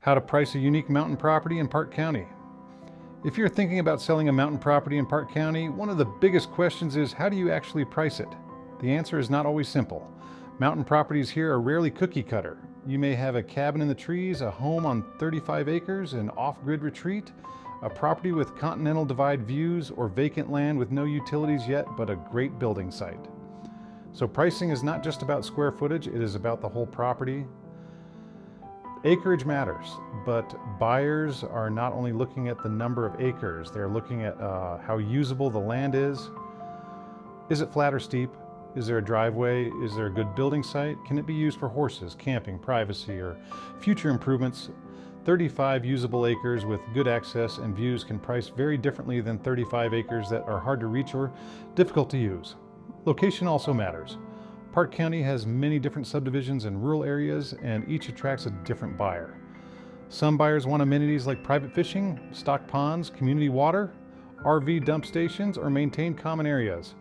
How to price a unique mountain property in Park County. If you're thinking about selling a mountain property in Park County, one of the biggest questions is how do you actually price it? The answer is not always simple. Mountain properties here are rarely cookie cutter. You may have a cabin in the trees, a home on 35 acres, an off-grid retreat, a property with continental divide views, or vacant land with no utilities yet but a great building site. So pricing is not just about square footage, it is about the whole property. Acreage matters, but buyers are not only looking at the number of acres, they're looking at how usable the land is. Is it flat or steep? Is there a driveway? Is there a good building site? Can it be used for horses, camping, privacy, or future improvements? 35 usable acres with good access and views can price very differently than 35 acres that are hard to reach or difficult to use. Location also matters. Park County has many different subdivisions in rural areas, and each attracts a different buyer. Some buyers want amenities like private fishing, stocked ponds, community water, RV dump stations, or maintained common areas.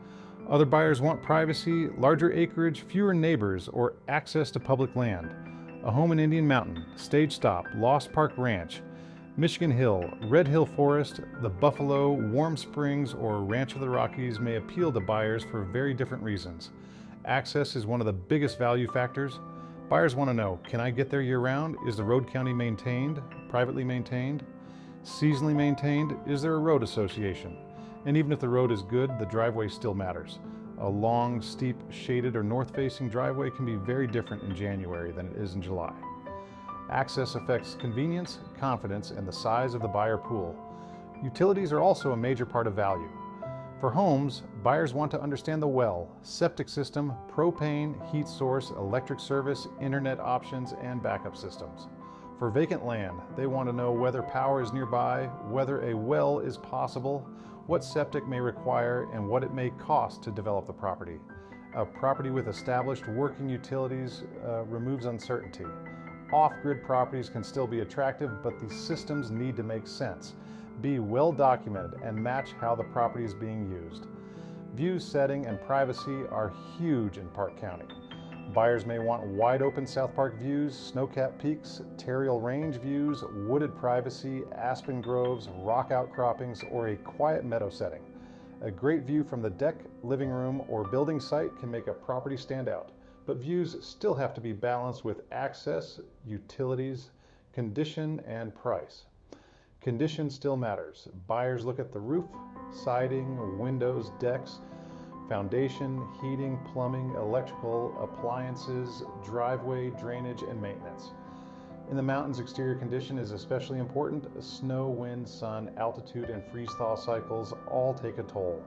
Other buyers want privacy, larger acreage, fewer neighbors, or access to public land. A home in Indian Mountain, Stage Stop, Lost Park Ranch, Michigan Hill, Red Hill Forest, the Buffalo, Warm Springs, or Ranch of the Rockies may appeal to buyers for very different reasons. Access is one of the biggest value factors. Buyers want to know, can I get there year-round? Is the road county maintained, privately maintained, seasonally maintained? Is there a road association? And even if the road is good, the driveway still matters. A long, steep, shaded, or north-facing driveway can be very different in January than it is in July. Access affects convenience, confidence, and the size of the buyer pool. Utilities are also a major part of value. For homes, buyers want to understand the well, septic system, propane, heat source, electric service, internet options, and backup systems. For vacant land, they want to know whether power is nearby, whether a well is possible, what septic may require, and what it may cost to develop the property. A property with established working utilities removes uncertainty. Off-grid properties can still be attractive, but the systems need to make sense, be well documented, and match how the property is being used. View setting and privacy are huge in Park County. Buyers may want wide open South Park views, snow-capped peaks, Terrial Range views, wooded privacy, aspen groves, rock outcroppings, or a quiet meadow setting. A great view from the deck, living room, or building site can make a property stand out, but views still have to be balanced with access, utilities, condition, and price. Condition still matters. Buyers look at the roof, siding, windows, decks, foundation, heating, plumbing, electrical, appliances, driveway, drainage, and maintenance. In the mountains, exterior condition is especially important. Snow, wind, sun, altitude, and freeze-thaw cycles all take a toll.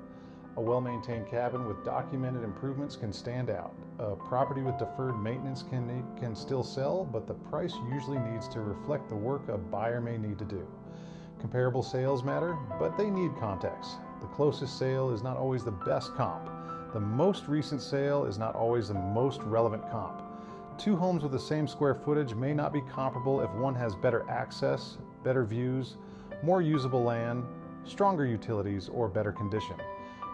A well-maintained cabin with documented improvements can stand out. A property with deferred maintenance can still sell, but the price usually needs to reflect the work a buyer may need to do. Comparable sales matter, but they need context. The closest sale is not always the best comp. The most recent sale is not always the most relevant comp. Two homes with the same square footage may not be comparable if one has better access, better views, more usable land, stronger utilities, or better condition.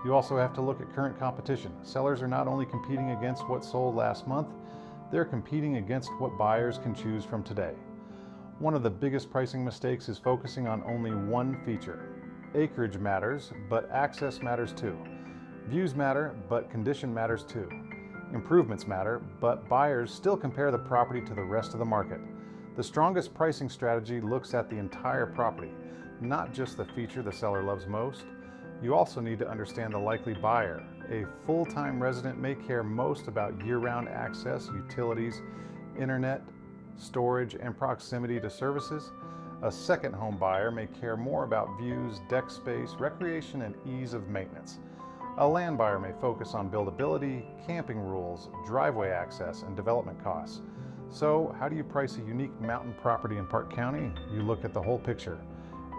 You also have to look at current competition. Sellers are not only competing against what sold last month, they're competing against what buyers can choose from today. One of the biggest pricing mistakes is focusing on only one feature. Acreage matters, but access matters too. Views matter, but condition matters too. Improvements matter, but buyers still compare the property to the rest of the market. The strongest pricing strategy looks at the entire property, not just the feature the seller loves most. You also need to understand the likely buyer. A full-time resident may care most about year-round access, utilities, internet, storage, and proximity to services. A second home buyer may care more about views, deck space, recreation, and ease of maintenance. A land buyer may focus on buildability, camping rules, driveway access, and development costs. So, how do you price a unique mountain property in Park County? You look at the whole picture.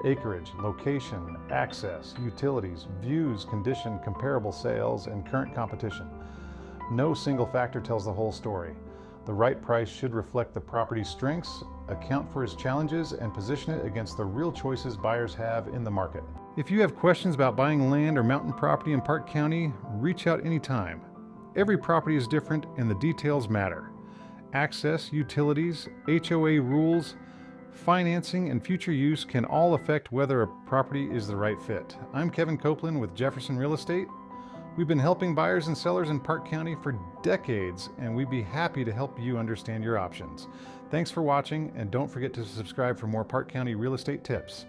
Acreage, location, access, utilities, views, condition, comparable sales, and current competition. No single factor tells the whole story. The right price should reflect the property's strengths, account for its challenges, and position it against the real choices buyers have in the market. If you have questions about buying land or mountain property in Park County, reach out anytime. Every property is different and the details matter. Access, utilities, HOA rules, Financing and future use can all affect whether a property is the right fit. I'm Kevin Copeland with Jefferson Real Estate. We've been helping buyers and sellers in Park County for decades, and we'd be happy to help you understand your options. Thanks for watching, and don't forget to subscribe for more Park County real estate tips.